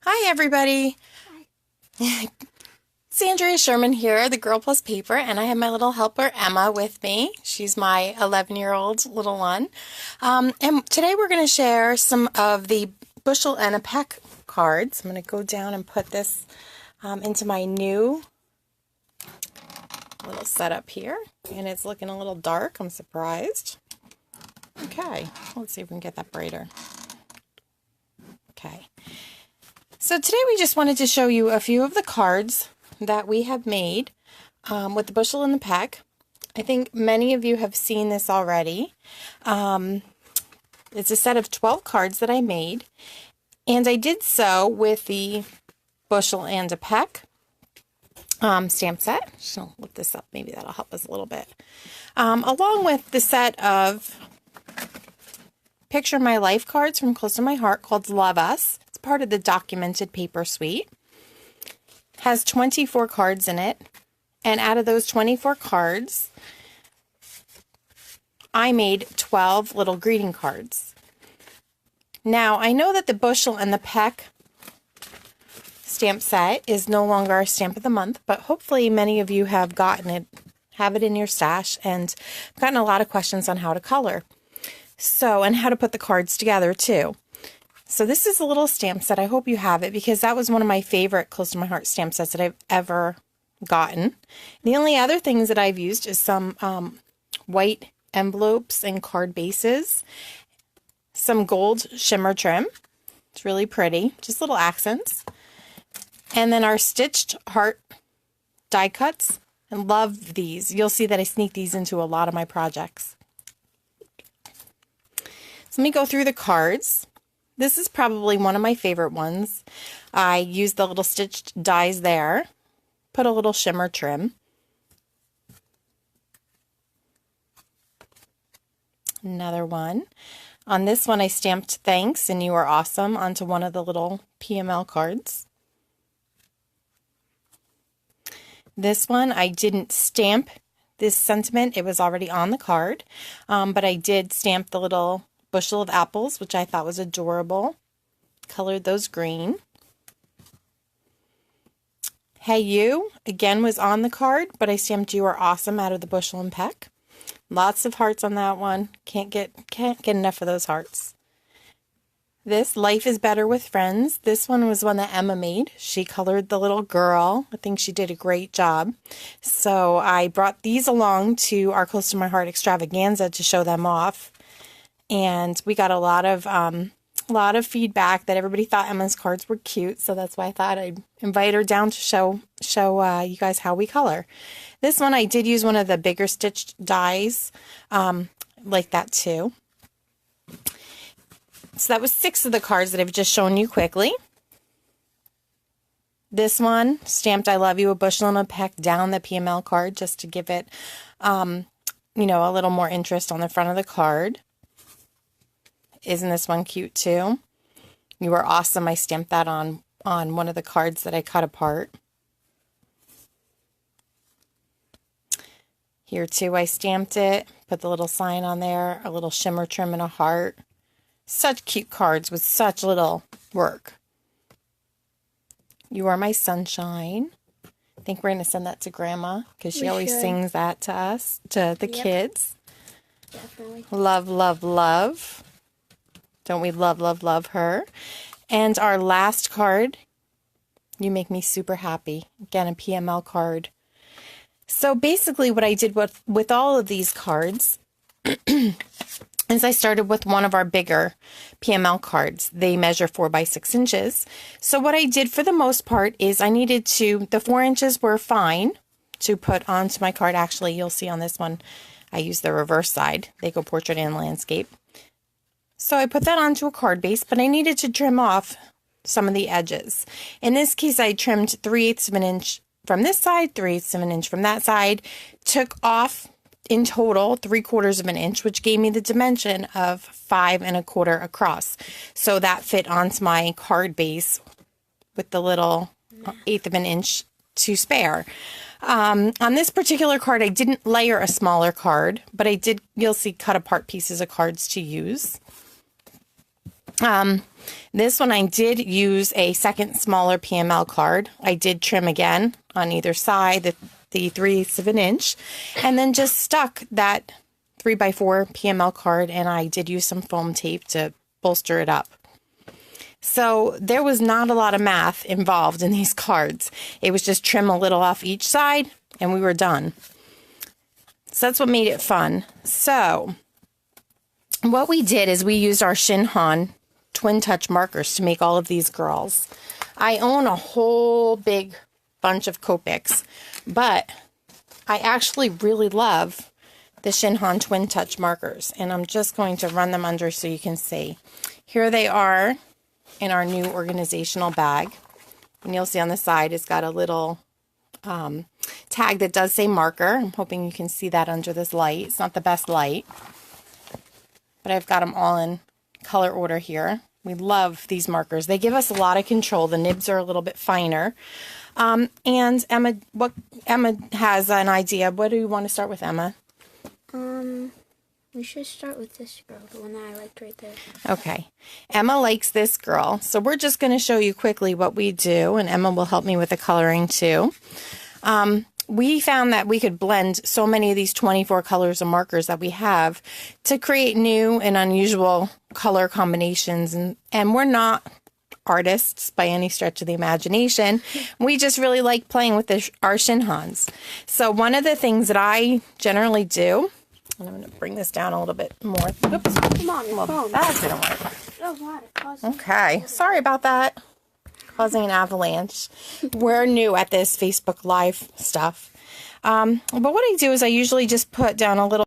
Hi, everybody. It's Andrea Sherman here, the Girl Plus Paper, and I have my little helper, Emma, with me. She's my 11-year-old little one. And today we're going to share some of the Bushel and a Peck cards. I'm going to go down and put this into my new little setup here. And it's looking a little dark. I'm surprised. Okay, let's see if we can get that brighter. Okay. So today we just wanted to show you a few of the cards that we have made with the Bushel and the Peck. I think many of you have seen this already. It's a set of 12 cards that I made, and I did so with the Bushel and a Peck stamp set. Just gonna lift this up, maybe that'll help us a little bit. Along with the set of Picture My Life cards from Close to My Heart called Love Us. It's part of the Documented Paper Suite. Has 24 cards in it, and out of those 24 cards, I made 12 little greeting cards. Now, I know that the Bushel and the Peck stamp set is no longer our stamp of the month, but hopefully many of you have gotten it, have it in your stash, and gotten a lot of questions on how to color. So, and how to put the cards together too. So this is a little stamp set. I hope you have it because that was one of my favorite Close to My Heart stamp sets that I've ever gotten. The only other things that I've used is some white envelopes and card bases, some gold shimmer trim. It's really pretty, just little accents. And then our stitched heart die cuts. I love these. You'll see that I sneak these into a lot of my projects. So let me go through the cards. This is probably one of my favorite ones. I used the little stitched dies there. Put a little shimmer trim. Another one. On this one I stamped thanks and you are awesome onto one of the little PML cards. This one I didn't stamp this sentiment. It was already on the card. But I did stamp the little bushel of apples, which I thought was adorable. Colored those green. Hey You, again, was on the card, but I stamped You Are Awesome out of the Bushel and Peck. Lots of hearts on that one. Can't get enough of those hearts. This, Life is Better with Friends. This one was one that Emma made. She colored the little girl. I think she did a great job. So I brought these along to our Close to My Heart extravaganza to show them off. And we got a lot of feedback that everybody thought Emma's cards were cute, so that's why I thought I'd invite her down to show you guys how we color. This one I did use one of the bigger stitched dies, like that too. So that was 6 of the cards that I've just shown you quickly. This one stamped I Love You, a Bushel and a Peck down the PML card just to give it, a little more interest on the front of the card. Isn't this one cute too? You Are Awesome. I stamped that on one of the cards that I cut apart. Here too, I stamped it, put the little sign on there, a little shimmer trim and a heart. Such cute cards with such little work. You Are My Sunshine. I think we're going to send that to Grandma because she always sings that to us, to the kids. Definitely. Love, love, love. Don't we love, love, love her? And our last card, You Make Me Super Happy. Again, a PML card. So basically what I did with all of these cards is I started with one of our bigger PML cards. They measure 4 by 6 inches. So what I did for the most part is the 4 inches were fine to put onto my card. Actually, you'll see on this one, I used the reverse side. They go portrait and landscape. So I put that onto a card base, but I needed to trim off some of the edges. In this case, I trimmed 3/8 of an inch from this side, 3/8 of an inch from that side, took off in total 3/4 of an inch, which gave me the dimension of 5 1/4 across. So that fit onto my card base with the little 1/8 of an inch to spare. On this particular card, I didn't layer a smaller card, but I did, you'll see, cut apart pieces of cards to use. This one I did use a second smaller PML card. I did trim again on either side, the 3/8 of an inch, and then just stuck that 3x4 PML card, and I did use some foam tape to bolster it up. So there was not a lot of math involved in these cards. It was just trim a little off each side and we were done. So that's what made it fun. So what we did is we used our Shinhan Twin Touch markers to make all of these girls. I own a whole big bunch of Copics, but I actually really love the Shinhan Twin Touch markers, and I'm just going to run them under so you can see. Here they are in our new organizational bag, and you'll see on the side it's got a little tag that does say marker. I'm hoping you can see that under this light. It's not the best light, but I've got them all in color order here. We love these markers. They give us a lot of control. The nibs are a little bit finer. And Emma has an idea. What do you want to start with, Emma? We should start with this girl, the one that I liked right there. Okay. Emma likes this girl. So we're just going to show you quickly what we do, and Emma will help me with the coloring too. We found that we could blend so many of these 24 colors of markers that we have to create new and unusual color combinations. And we're not artists by any stretch of the imagination. We just really like playing with our Shinhans. So one of the things that I generally do, and I'm going to bring this down a little bit more. Oops. Come on, Well, that didn't work. Oh, what? Okay. Sorry about that. Causing an avalanche. We're new at this Facebook Live stuff. But what I do is I usually just put down a little